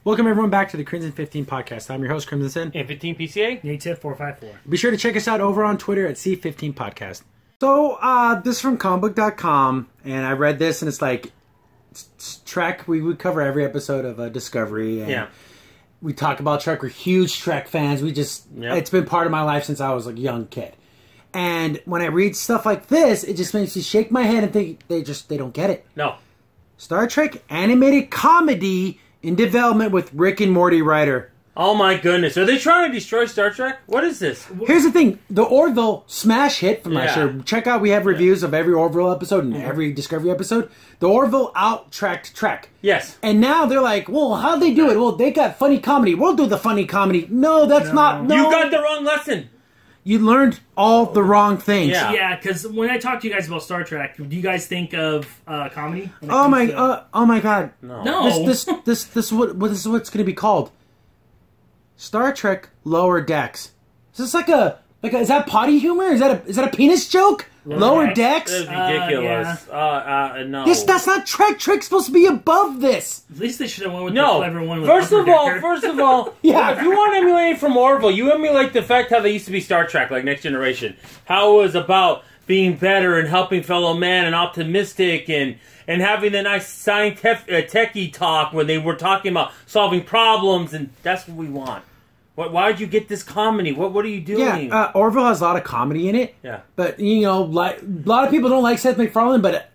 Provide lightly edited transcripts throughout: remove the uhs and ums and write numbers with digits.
Welcome everyone back to the Crimson 15 podcast. I'm your host, Crimson Sin. And 15 PCA? Native 454. Be sure to check us out over on Twitter at C15 Podcast. So, this is from comicbook.com, and I read this, and it's like, Trek, we cover every episode of Discovery, and we talk about Trek. We're huge Trek fans. It's been part of my life since I was a young kid. And when I read stuff like this, it just makes me shake my head and think they don't get it. No. Star Trek animated comedy in development with Rick and Morty writer. Oh my goodness. Are they trying to destroy Star Trek? What is this? Here's the thing. The Orville smash hit from last year. Check out, we have reviews of every Orville episode and every Discovery episode. The Orville out-tracked Trek. Yes. And now they're like, well, how'd they do it? Well, they got funny comedy. We'll do the funny comedy. No, that's not... No. You got the wrong lesson. You learned all the wrong things. Yeah, because when I talk to you guys about Star Trek, do you guys think of comedy? Oh my God! No. This is what's going to be called. Star Trek Lower Decks. Is this is that potty humor? Is that a penis joke? Lower Decks? That's ridiculous. No. That's not Trek. Trek's supposed to be above this. At least they should have went with the clever one with First of all, Yeah. if you want to emulate from Orville, you emulate the fact how they used to be Star Trek, like Next Generation. How it was about being better and helping fellow man and optimistic and having the nice techie talk when they were talking about solving problems, and that's what we want. Why'd you get this comedy? What are you doing? Yeah, Orville has a lot of comedy in it. Yeah. But, a lot of people don't like Seth MacFarlane, but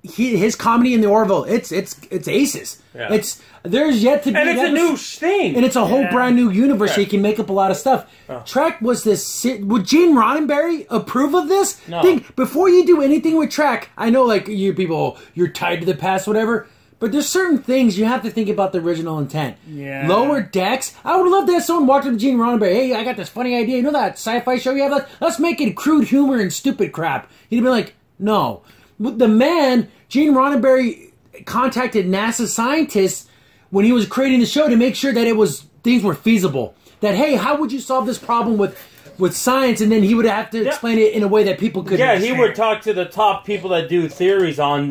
his comedy in the Orville, it's aces. Yeah. There's yet to be... And it's a new thing. And it's a whole brand new universe, so you can make up a lot of stuff. Trek was this... Would Gene Roddenberry approve of this? No. Before you do anything with Trek, I know, you people, you're tied to the past, whatever... But there's certain things you have to think about the original intent. Yeah. Lower Decks. I would love to have someone walk up to Gene Roddenberry. Hey, I got this funny idea. You know that sci-fi show you have? Let's make it crude humor and stupid crap. He'd be like, no. The man, Gene Roddenberry, contacted NASA scientists when he was creating the show to make sure that things were feasible. That, hey, how would you solve this problem with science? And then he would have to explain it in a way that people could understand. He would talk to the top people that do theories on,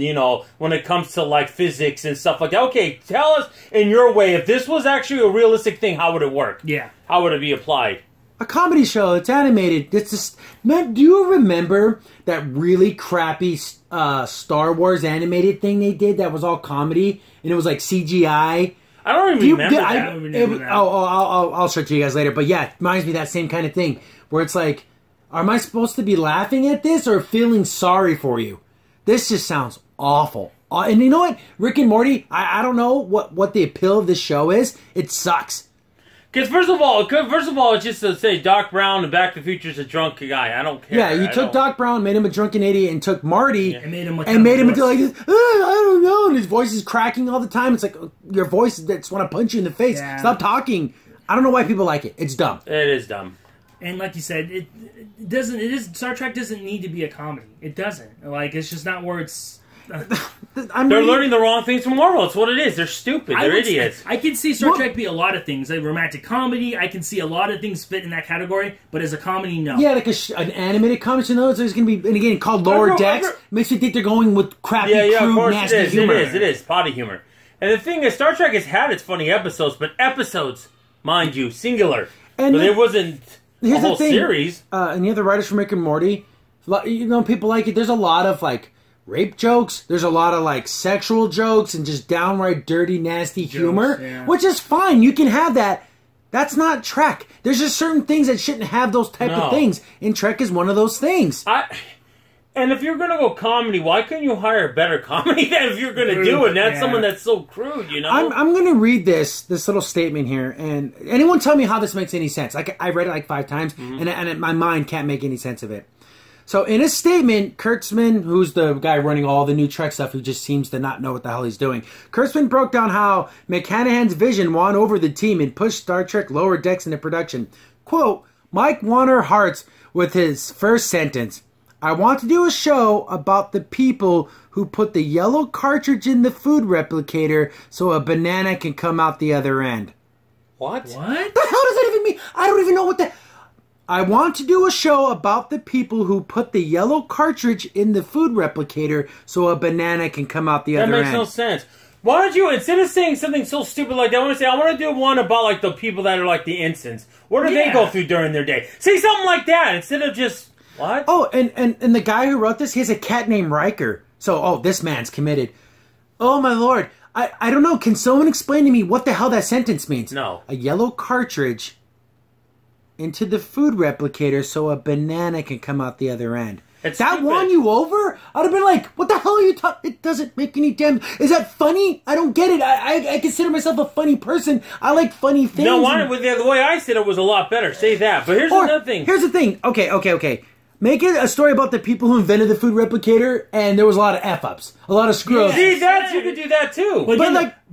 when it comes to, physics and stuff like that. Okay, tell us in your way, if this was actually a realistic thing, how would it work? Yeah. How would it be applied? A comedy show, it's animated. It's just... Man, do you remember that really crappy Star Wars animated thing they did that was all comedy? And it was like CGI? I don't even remember that. I'll show it to you guys later. But yeah, it reminds me of that same kind of thing. Where it's like, am I supposed to be laughing at this or feeling sorry for you? This just sounds awful. And you know what? Rick and Morty, I don't know what the appeal of this show is. It sucks. Because first of all, it's just to say Doc Brown and Back to the Future is a drunk guy. I don't care. Yeah, you took Doc Brown, made him a drunken idiot, and took Marty and made him into like this, I don't know, and his voice is cracking all the time. It's like your voice just want to punch you in the face. Yeah. Stop talking. I don't know why people like it. It's dumb. It is dumb. And like you said, it doesn't. Star Trek doesn't need to be a comedy. It doesn't. It's just not where it's. They're learning the wrong things from Marvel. It's what it is. They're stupid. They're idiots. I can see Star Trek be a lot of things. Like romantic comedy, I can see a lot of things fit in that category. But as a comedy, no. Yeah, like an animated comedy. So there's going to be, and again, called Lower Decks. Makes me think they're going with crappy, crude, nasty humor. It is potty humor. And the thing is, Star Trek has had its funny episodes, but episodes, mind you, singular. And but it wasn't a whole series. And the other writers from Rick and Morty, people like it. There's a lot of rape jokes. There's a lot of sexual jokes and just downright dirty, nasty humor, which is fine. You can have that. That's not Trek. There's just certain things that shouldn't have those type of things, and Trek is one of those things. And if you're going to go comedy, why couldn't you hire better comedy than if you're going to do it? Not someone that's so crude, I'm going to read this little statement here, and anyone tell me how this makes any sense. I read it 5 times, and my mind can't make any sense of it. So in a statement, Kurtzman, who's the guy running all the new Trek stuff, who just seems to not know what the hell he's doing, Kurtzman broke down how McCanahan's vision won over the team and pushed Star Trek Lower Decks into production. Quote, Mike won our hearts with his first sentence. I want to do a show about the people who put the yellow cartridge in the food replicator so a banana can come out the other end. What? The hell does that even mean? I don't even know what that... I want to do a show about the people who put the yellow cartridge in the food replicator so a banana can come out the other end. That makes no sense. Why don't you, instead of saying something so stupid like that, I want to do one about like the people that are like the ensigns. What do they go through during their day? Say something like that instead of just, what? Oh, and the guy who wrote this, he has a cat named Riker. So, this man's committed. Oh, my Lord. I don't know. Can someone explain to me what the hell that sentence means? No. A yellow cartridge into the food replicator so a banana can come out the other end. That won you over? I'd have been like, what the hell are you talking? It doesn't make any damn... Is that funny? I don't get it. I consider myself a funny person. I like funny things. No, the way I said it was a lot better. Say that. But here's another thing. Here's the thing. Okay. Make it a story about the people who invented the food replicator, and there was a lot of F-ups. A lot of screw-ups. See, you could do that too. But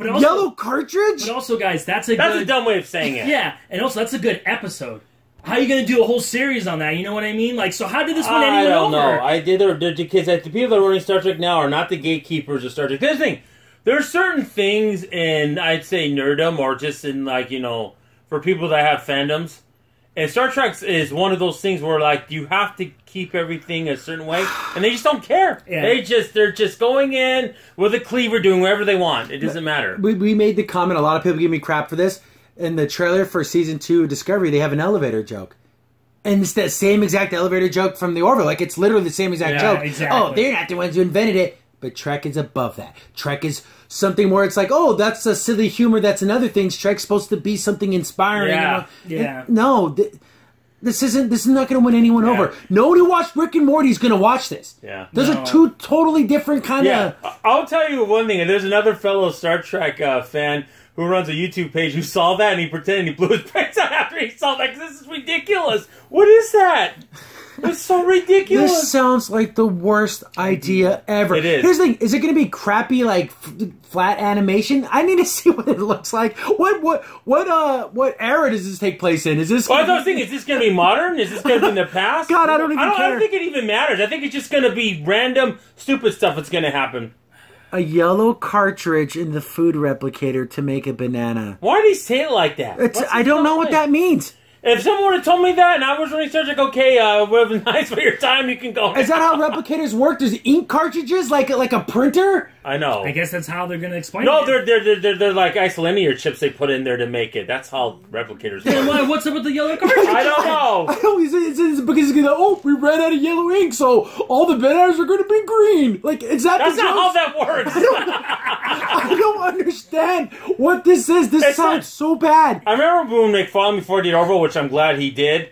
also, yellow cartridge? But also, guys, that's a dumb way of saying it. Yeah, and also, that's a good episode. How are you going to do a whole series on that? You know what I mean? Like, so how did this win anyone over? I don't know. Because the people that are running Star Trek now are not the gatekeepers of Star Trek. Here's the thing. There are certain things in, I'd say, nerddom, or just in, like, for people that have fandoms. And Star Trek is one of those things where, like, you have to keep everything a certain way, and they just don't care. Yeah. They're just going in with a cleaver, doing whatever they want. It doesn't matter. We made the comment. A lot of people give me crap for this. In the trailer for season 2 of Discovery, they have an elevator joke. And it's that same exact elevator joke from the Orville. Like, it's literally the same exact joke. Exactly. Oh, they're not the ones who invented it. But Trek is above that. Trek is something where it's like, oh, that's a silly humor. That's another thing. Trek's supposed to be something inspiring. Yeah. No, this is not going to win anyone over. Nobody who watched Rick and Morty is going to watch this. Yeah. Those are two totally different kind of... I'll tell you one thing. There's another fellow Star Trek fan who runs a YouTube page who saw that, and he pretended he blew his brains out after he saw that, because this is ridiculous. What is that? It's so ridiculous. This sounds like the worst idea ever. It is. Here's the thing. Is it going to be crappy, like, flat animation? I need to see what it looks like. What era does this take place in? Is this... Well, I was thinking, is this going to be modern? Is this going to be in the past? God, I don't even care. I don't think it even matters. I think it's just going to be random, stupid stuff that's going to happen. A yellow cartridge in the food replicator to make a banana. Why did he say it like that? I don't know what that means. If someone would have told me that and I was running Star Trek, okay, well, nice for your time, you can go. Is that how replicators work? There's ink cartridges like a printer? I know. I guess that's how they're going to explain it. No, they're they're like isolinear chips they put in there to make it. That's how replicators work. What's up with the yellow cartridge? I don't know. It's because we ran out of yellow ink, so all the bananas are going to be green. Like, is that That's not how that works. I don't understand what this is. This sounds so bad. I remember when McFarlane, before he did Orville, which I'm glad he did,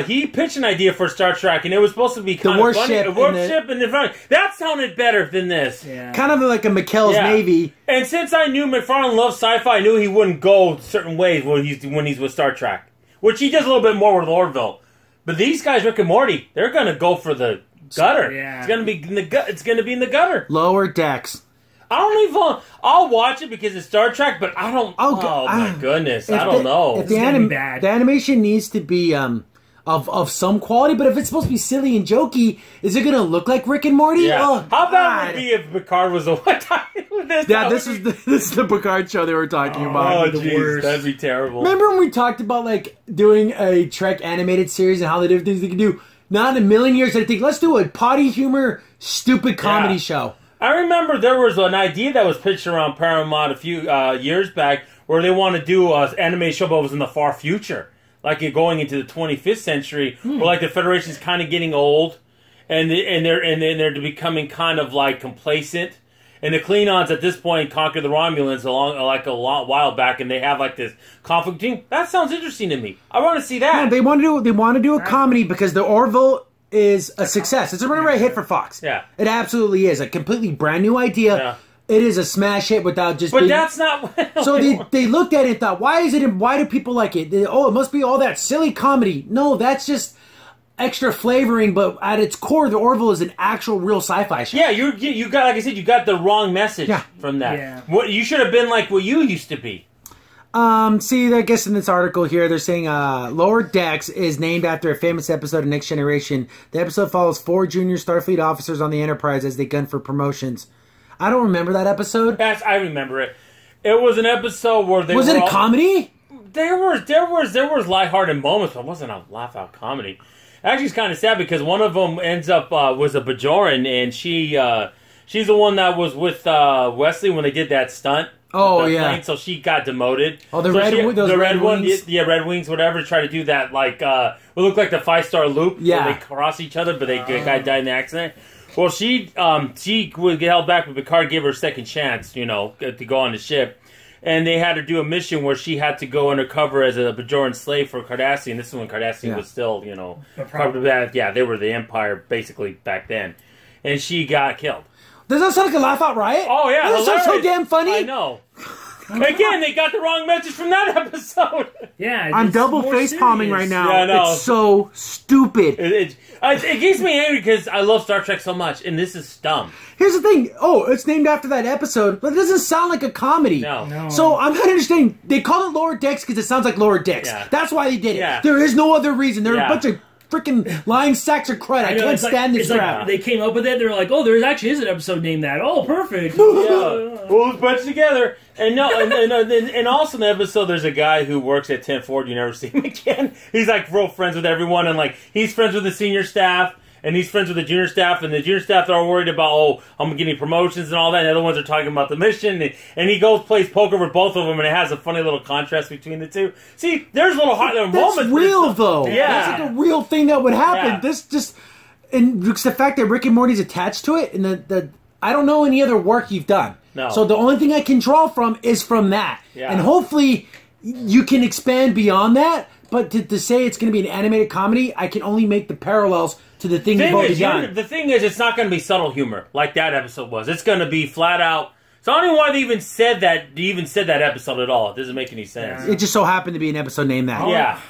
he pitched an idea for Star Trek, and it was supposed to be kind of funny. The warship and the funny. That sounded better than this. Yeah. Kind of like a McKell's Navy. And since I knew McFarlane loved sci-fi, I knew he wouldn't go certain ways when he's with Star Trek, which he does a little bit more with Orville. But these guys, Rick and Morty, they're going to go for the gutter. Yeah. It's going to be in the It's going to be in the gutter. Lower decks. I'll watch it because it's Star Trek, but I don't. Oh my goodness, I don't know. If the animation needs to be of some quality, but if it's supposed to be silly and jokey, is it going to look like Rick and Morty? Yeah. Oh, how bad would it be if Picard was the one talking with this? Yeah, this is the Picard show they were talking about. Oh, jeez, that'd be terrible. Remember when we talked about like doing a Trek animated series and how the different things they can do? Not in a million years, I think let's do a potty humor, stupid comedy show. I remember there was an idea that was pitched around Paramount a few years back where they want to do an animated show, but it was in the far future. Like you're going into the 25th century, where like the Federation's kind of getting old, and they're becoming kind of like complacent. And the Klingons at this point conquer the Romulans a while back, and they have like this conflict team. That sounds interesting to me. I want to see that. Yeah, they want to do a comedy because the Orville is a success. It's a runaway hit for Fox. Yeah, it absolutely is a completely brand new idea. Yeah. It is a smash hit without just. But that's not. So they looked at it and thought, why do people like it? It must be all that silly comedy. No, that's just extra flavoring. But at its core, the Orville is an actual real sci-fi show. Yeah, you got, like I said, you got the wrong message from that. Yeah. What you should have been like what you used to be. See, I guess in this article here, they're saying Lower Decks is named after a famous episode of Next Generation. The episode follows 4 junior Starfleet officers on the Enterprise as they gun for promotions. I don't remember that episode. I remember it. It was an episode where they was it a comedy? There was lighthearted moments, but it wasn't a laugh-out comedy. Actually, it's kind of sad because one of them ends up was a Bajoran, and she She's the one that was with Wesley when they did that stunt. Oh, yeah. Plane, so she got demoted. Oh, the so Red Wings? Yeah, Red Wings, whatever, try to do that, like, what looked like the 5-star loop. Yeah. Where they cross each other, but the guy died in the accident. Well, she would get held back, but Picard gave her a second chance, to go on the ship. And they had to do a mission where she had to go undercover as a Bajoran slave for Cardassian. This is when Cardassian was still, part of that. Yeah, they were the Empire, basically, back then. And she got killed. Does that sound like a laugh-out riot? Oh, yeah. That sounds so damn funny. I know. Again, they got the wrong message from that episode. Yeah, I'm double face-palming right now. Yeah, I know. It's so stupid. It gets me angry because I love Star Trek so much, and this is dumb. Here's the thing. Oh, it's named after that episode, but it doesn't sound like a comedy. No. So I'm not understanding. They call it Lower Decks because it sounds like Lower Decks. Yeah. That's why they did it. Yeah. There is no other reason. They're Yeah. a bunch of freaking lying sacks of crud. I can't stand this crap. Like they came up with it. They're like, oh, there actually is an episode named that. Oh, perfect. Yeah. Well, let's bunch together. And and also in the episode, there's a guy who works at 10 Ford. You never see him again. He's like real friends with everyone, and like he's friends with the senior staff. And he's friends with the junior staff, and the junior staff are all worried about, I'm getting promotions and all that, and the other ones are talking about the mission, and he plays poker with both of them, and it has a funny little contrast between the two. See, there's little moments. That's real, though. Yeah. That's like a real thing that would happen. Yeah. This just... And it's the fact that Rick and Morty's attached to it, and I don't know any other work you've done. No. So the only thing I can draw from is from that. Yeah. And hopefully you can expand beyond that, but to say it's going to be an animated comedy, I can only make the parallels to the thing you've already done. The thing is, it's not going to be subtle humor like that episode was. It's going to be flat out. So I don't know why they even said that episode at all. It doesn't make any sense. It just so happened to be an episode named that.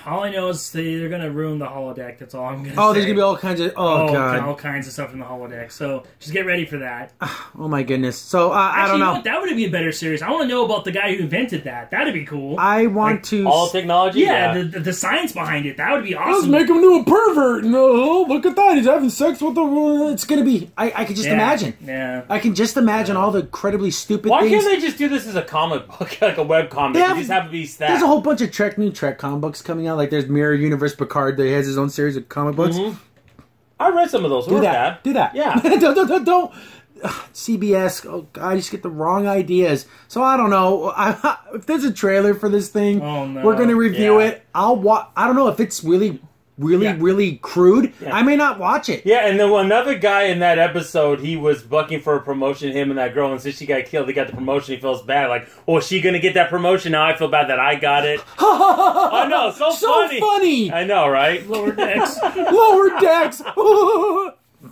All I know is they're going to ruin the holodeck. That's all I'm going to say. Oh, there's going to be all kinds of... God. All kinds of stuff in the holodeck. So just get ready for that. Oh, my goodness. So, I don't know. You know what? That would be a better series. I want to know about the guy who invented that. That'd be cool. I want to... All technology? Yeah, the science behind it. That would be awesome. Let's make him into a pervert. No, look at that. He's having sex with the... It's going to be... I can just imagine. Yeah. I can just imagine all the incredibly stupid Why things. can't they just do this as a comic book, like a web comic? They just have to be that. There's a whole bunch of new Trek comic books coming out. Like there's Mirror Universe Picard that has his own series of comic books. Mm-hmm. I read some of those. Do that. Yeah. don't. CBS. Oh God, I just get the wrong ideas. So I don't know. If there's a trailer for this thing, we're gonna review it. I'll watch. I don't know if it's really crude. Yeah. I may not watch it. Yeah, and then another guy in that episode, he was bucking for a promotion, him and that girl, and since she got killed, he got the promotion, he feels bad. Like, is she going to get that promotion? Now I feel bad that I got it. I know, so funny. I know, right? Lower Decks. Lower Decks.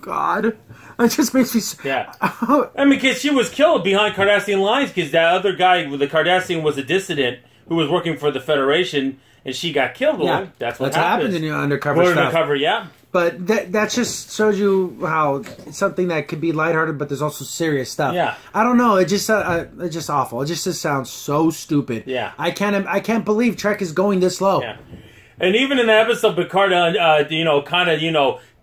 God. It just makes me... Yeah. I mean, because she was killed behind Cardassian lines, because that other guy with the Cardassian was a dissident who was working for the Federation, and she got killed. Yeah, that's what happens in your undercover stuff. Undercover, yeah. But that just shows you how it's something that could be lighthearted, but there's also serious stuff. Yeah. I don't know. It's just awful. It just sounds so stupid. Yeah. I can't believe Trek is going this low. Yeah. And even in the episode, Picard,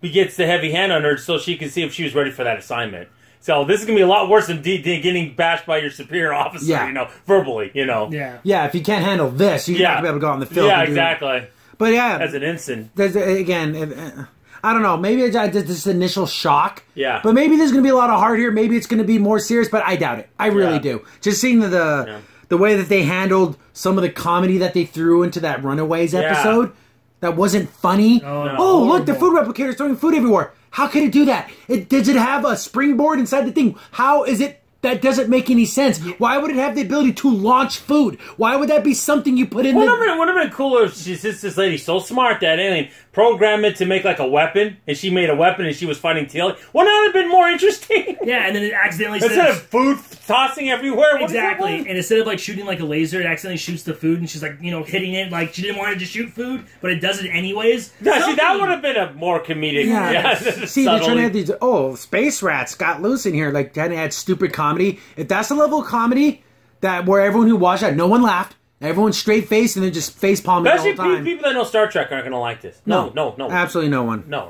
gets the heavy hand on her so she can see if she was ready for that assignment. So this is going to be a lot worse than getting bashed by your superior officer, verbally, Yeah. Yeah, if you can't handle this, you're not going to be able to go out in the field. Yeah, exactly. But yeah. As an ensign. Again, I don't know. Maybe I did this initial shock. Yeah. But maybe there's going to be a lot of heart here. Maybe it's going to be more serious, but I doubt it. I really do. Just seeing the way that they handled some of the comedy that they threw into that Runaways episode, that wasn't funny. Oh, look, the food replicator's throwing food everywhere. How can it do that? Does it have a springboard inside the thing? How is it? That doesn't make any sense. Why would it have the ability to launch food? Why would that be something you put in Would have been cooler if this lady's so smart, that alien, programmed it to make like a weapon, and she made a weapon and she was fighting Teal. Wouldn't that have been more interesting? Yeah, and then it accidentally... Instead of food tossing everywhere? Exactly. And instead of like shooting like a laser, it accidentally shoots the food, and she's like, hitting it like she didn't want to just shoot food, but it does it anyways. Yeah, see, that would have been a more comedic... Yeah. See, they're trying to have these... space rats got loose in here. Like, trying to add stupid comedy. If that's the level of comedy where everyone who watched that, no one laughed, everyone's straight faced, and they're just face palming the whole time. People that know Star Trek aren't going to like this. No. Absolutely no one. No.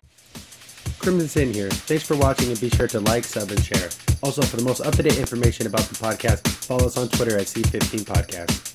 Crimson Sin here. Thanks for watching, and be sure to like, sub, and share. Also, for the most up-to-date information about the podcast, follow us on Twitter at C15 Podcast.